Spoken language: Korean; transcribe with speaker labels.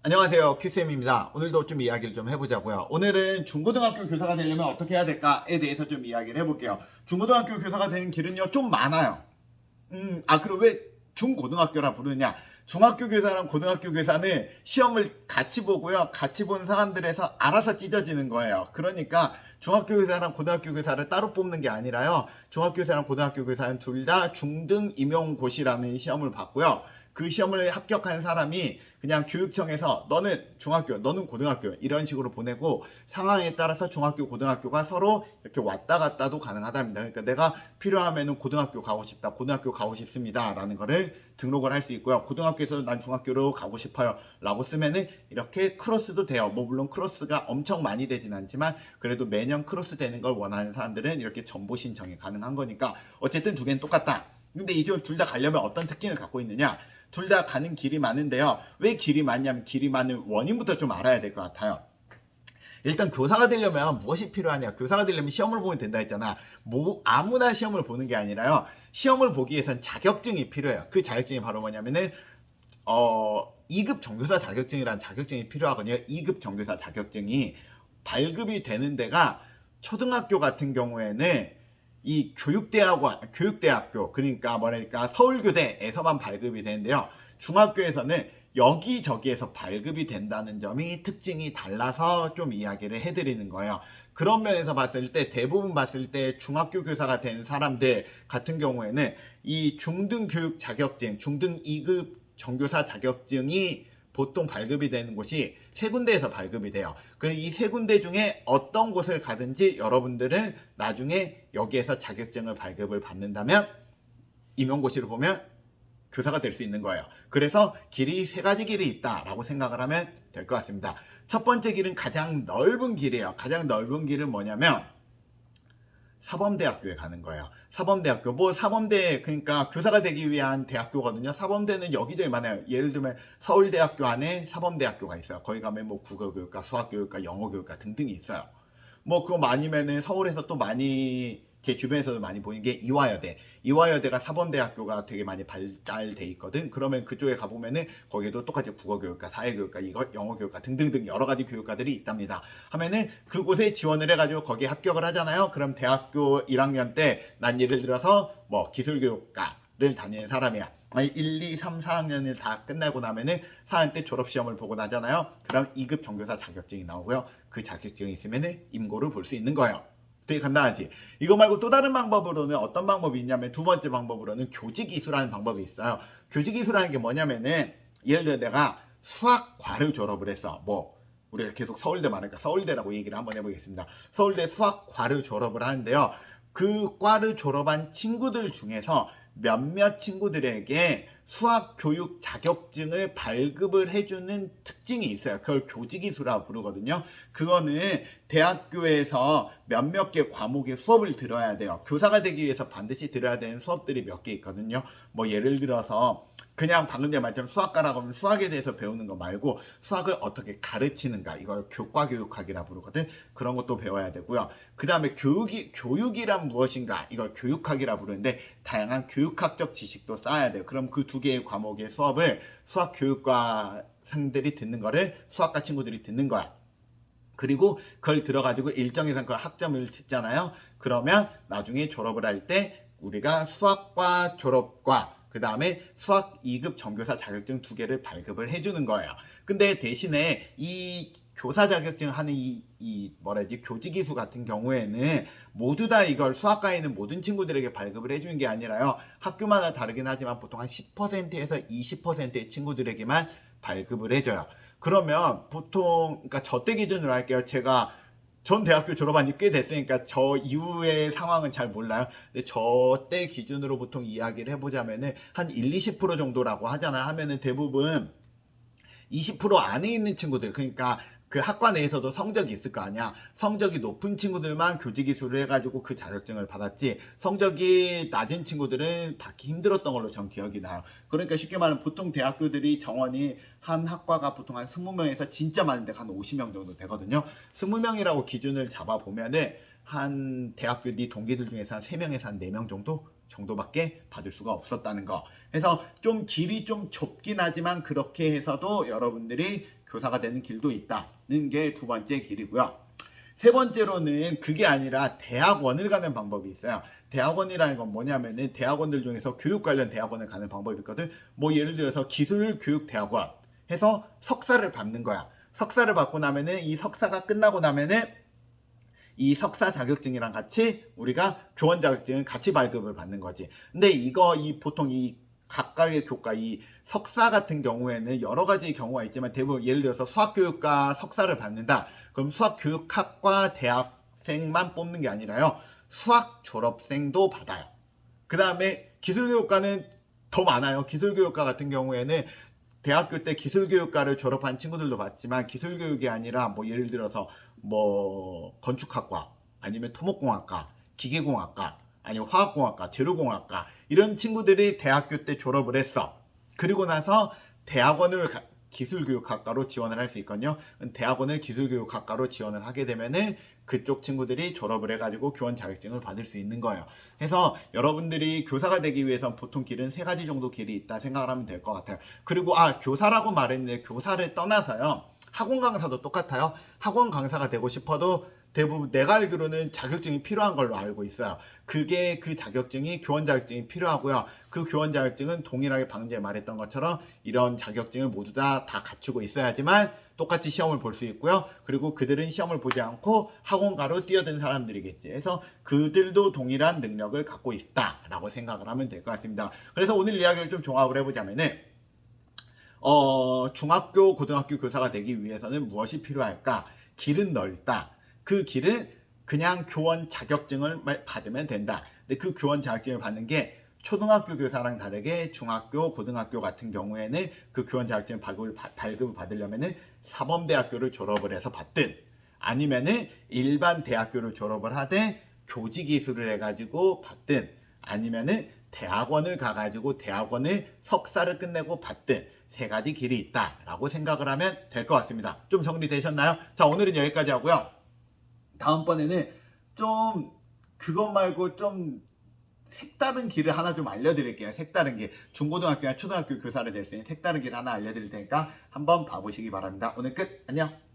Speaker 1: 안녕하세요, 큐쌤입니다. 오늘도 좀 이야기를 좀 해보자고요. 오늘은 중고등학교 교사가 되려면 어떻게 해야 될까에 대해서 좀 이야기를 해볼게요. 중고등학교 교사가 되는 길은요 좀 많아요. 그리고 왜 중고등학교라 부르냐? 중학교 교사랑 고등학교 교사는 시험을 같이 보고요, 같이 본 사람들에서 알아서 찢어지는 거예요. 그러니까 중학교 교사랑 고등학교 교사를 따로 뽑는 게 아니라요, 중학교 교사랑 고등학교 교사는 둘 다 중등 임용고시라는 시험을 봤고요, 그 시험을 합격한 사람이 그냥 교육청에서 너는 중학교, 너는 고등학교 이런 식으로 보내고, 상황에 따라서 중학교, 고등학교가 서로 이렇게 왔다 갔다도 가능하답니다. 그러니까 내가 필요하면은 고등학교 가고 싶다, 고등학교 가고 싶습니다 라는 거를 등록을 할 수 있고요. 고등학교에서 난 중학교로 가고 싶어요 라고 쓰면은 이렇게 크로스도 돼요. 뭐 물론 크로스가 엄청 많이 되진 않지만 그래도 매년 크로스 되는 걸 원하는 사람들은 이렇게 전보 신청이 가능한 거니까 어쨌든 두 개는 똑같다. 근데 이 둘 다 가려면 어떤 특징을 갖고 있느냐? 둘 다 가는 길이 많은데요. 왜 길이 많냐면 길이 많은 원인부터 좀 알아야 될 것 같아요. 일단 교사가 되려면 무엇이 필요하냐? 교사가 되려면 시험을 보면 된다 했잖아. 뭐 아무나 시험을 보는 게 아니라요, 시험을 보기 위해선 자격증이 필요해요. 그 자격증이 바로 뭐냐면은 2급 정교사 자격증이라는 자격증이 필요하거든요. 2급 정교사 자격증이 발급이 되는 데가, 초등학교 같은 경우에는 이 교육대학교, 그러니까 뭐랄까 서울교대에서만 발급이 되는데요, 중학교에서는 여기저기에서 발급이 된다는 점이 특징이 달라서 좀 이야기를 해드리는 거예요. 그런 면에서 봤을 때, 대부분 봤을 때 중학교 교사가 된 사람들 같은 경우에는 이 중등교육 자격증, 중등 2급 정교사 자격증이 보통 발급이 되는 곳이 세 군데에서 발급이 돼요. 그리고 이 세 군데 중에 어떤 곳을 가든지 여러분들은 나중에 여기에서 자격증을 발급을 받는다면 임용고시를 보면 교사가 될 수 있는 거예요. 그래서 길이 세 가지 길이 있다라고 생각을 하면 될 것 같습니다. 첫 번째 길은 가장 넓은 길이에요. 가장 넓은 길은 뭐냐면 사범대학교에 가는 거예요. 사범대학교, 뭐 사범대, 그러니까 교사가 되기 위한 대학교거든요. 사범대는 여기저기 많아요. 예를 들면 서울대학교 안에 사범대학교가 있어요. 거기 가면 뭐 국어교육과 수학교육과 영어교육과 등등이 있어요. 뭐 그거 아니면은 서울에서 또 많이, 제 주변에서도 많이 보이는 게 이화여대. 이화여대가 사범대학교가 되게 많이 발달돼 있거든. 그러면 그쪽에 가보면은 거기도 똑같이 국어교육과 사회교육과 영어교육과 등등등 여러 가지 교육과들이 있답니다. 하면은 그곳에 지원을 해가지고 거기에 합격을 하잖아요. 그럼 대학교 1학년 때 난 예를 들어서 뭐 기술교육과를 다니는 사람이야. 1, 2, 3, 4학년을 다 끝나고 나면은 4학년 때 졸업시험을 보고 나잖아요. 그럼 2급 정교사 자격증이 나오고요. 그 자격증이 있으면은 임고를 볼 수 있는 거예요. 되게 간단하지. 이거 말고 또 다른 방법으로는 어떤 방법이 있냐면, 두 번째 방법으로는 교직이수라는 방법이 있어요. 교직이수라는 게 뭐냐면은, 예를 들어 내가 수학과를 졸업을 했어. 뭐 우리가 계속 서울대 말하니까 서울대라고 얘기를 한번 해보겠습니다. 서울대 수학과를 졸업을 하는데요, 그 과를 졸업한 친구들 중에서 몇몇 친구들에게 수학교육 자격증을 발급을 해주는 특징이 있어요. 그걸 교직이수라 부르거든요. 그거는 대학교에서 몇몇 개 과목의 수업을 들어야 돼요. 교사가 되기 위해서 반드시 들어야 되는 수업들이 몇 개 있거든요. 뭐 예를 들어서 그냥 방금 전에 말했던 수학과라고 하면 수학에 대해서 배우는 거 말고 수학을 어떻게 가르치는가, 이걸 교과교육학이라 부르거든. 그런 것도 배워야 되고요. 그 다음에 교육이란 무엇인가, 이걸 교육학이라 부르는데 다양한 교육학적 지식도 쌓아야 돼요. 그럼 그 두 개의 과목의 수업을 수학교육과생들이 듣는 거를 수학과 친구들이 듣는 거야. 그리고 그걸 들어가지고 일정 이상 그걸 학점을 듣잖아요. 그러면 나중에 졸업을 할 때 우리가 수학과 졸업과 그 다음에 수학 2급 정교사 자격증 두 개를 발급을 해주는 거예요. 근데 대신에 이 교사 자격증 하는 교직이수 같은 경우에는 모두 다 이걸 수학과에 있는 모든 친구들에게 발급을 해주는 게 아니라요, 학교마다 다르긴 하지만 보통 한 10%에서 20%의 친구들에게만 발급을 해줘요. 그러면 보통, 그러니까 저 때 기준으로 할게요. 전 대학교 졸업한 지 꽤 됐으니까 저 이후의 상황은 잘 몰라요. 근데 저 때 기준으로 보통 이야기를 해보자면은 한 1, 20% 정도라고 하잖아. 하면은 대부분 20% 안에 있는 친구들, 그러니까 그 학과 내에서도 성적이 있을 거 아니야. 성적이 높은 친구들만 교직이수를 해가지고 그 자격증을 받았지, 성적이 낮은 친구들은 받기 힘들었던 걸로 전 기억이 나요. 그러니까 쉽게 말하면 보통 대학교들이 정원이 한 학과가 보통 한 20명에서 진짜 많은데 한 50명 정도 되거든요. 20명이라고 기준을 잡아보면은 한 대학교 네 동기들 중에서 한 3명에서 한 4명 정도밖에 받을 수가 없었다는 거. 그래서 좀 길이 좀 좁긴 하지만 그렇게 해서도 여러분들이 교사가 되는 길도 있다는 게 두 번째 길이고요. 세 번째로는 그게 아니라 대학원을 가는 방법이 있어요. 대학원이라는 건 뭐냐면은 대학원들 중에서 교육 관련 대학원을 가는 방법이 있거든. 뭐 예를 들어서 기술교육대학원 해서 석사를 받는 거야. 석사를 받고 나면은 이 석사가 끝나고 나면은 이 석사 자격증이랑 같이 우리가 교원 자격증을 같이 발급을 받는 거지. 근데 보통 이 각각의 교과, 이 석사 같은 경우에는 여러 가지 경우가 있지만 대부분 예를 들어서 수학교육과 석사를 받는다. 그럼 수학교육학과 대학생만 뽑는 게 아니라요. 수학 졸업생도 받아요. 그 다음에 기술교육과는 더 많아요. 기술교육과 같은 경우에는 대학교 때 기술교육과를 졸업한 친구들도 봤지만 기술교육이 아니라 뭐 예를 들어서 뭐 건축학과 아니면 토목공학과, 기계공학과 아니면 화학공학과, 재료공학과 이런 친구들이 대학교 때 졸업을 했어. 그리고 나서 대학원을 기술교육학과로 지원을 할 수 있거든요. 대학원을 기술교육학과로 지원을 하게 되면은 그쪽 친구들이 졸업을 해가지고 교원 자격증을 받을 수 있는 거예요. 그래서 여러분들이 교사가 되기 위해선 보통 길은 세 가지 정도 길이 있다 생각을 하면 될 것 같아요. 그리고 교사라고 말했는데 교사를 떠나서요. 학원 강사도 똑같아요. 학원 강사가 되고 싶어도 대부분 내가 알기로는 자격증이 필요한 걸로 알고 있어요. 그 자격증이 교원 자격증이 필요하고요. 그 교원 자격증은 동일하게 방금 전에 말했던 것처럼 이런 자격증을 모두 다 갖추고 있어야지만 똑같이 시험을 볼 수 있고요. 그리고 그들은 시험을 보지 않고 학원가로 뛰어든 사람들이겠지. 그래서 그들도 동일한 능력을 갖고 있다라고 생각을 하면 될 것 같습니다. 그래서 오늘 이야기를 좀 종합을 해보자면은 중학교, 고등학교 교사가 되기 위해서는 무엇이 필요할까? 길은 넓다. 그 길은 그냥 교원 자격증을 받으면 된다. 근데 그 교원 자격증을 받는 게 초등학교 교사랑 다르게 중학교, 고등학교 같은 경우에는 그 교원 자격증 발급을 받으려면은 사범대학교를 졸업을 해서 받든 아니면은 일반 대학교를 졸업을 하되 교직이수를 해가지고 받든 아니면은 대학원을 가가지고 대학원을 석사를 끝내고 받든 세 가지 길이 있다라고 생각을 하면 될 것 같습니다. 좀 정리되셨나요? 자, 오늘은 여기까지 하고요. 다음번에는 좀 그것 말고 좀 색다른 길을 하나 좀 알려드릴게요. 색다른 길. 중고등학교나 초등학교 교사를 될 수 있는 색다른 길 하나 알려드릴 테니까 한번 봐보시기 바랍니다. 오늘 끝. 안녕.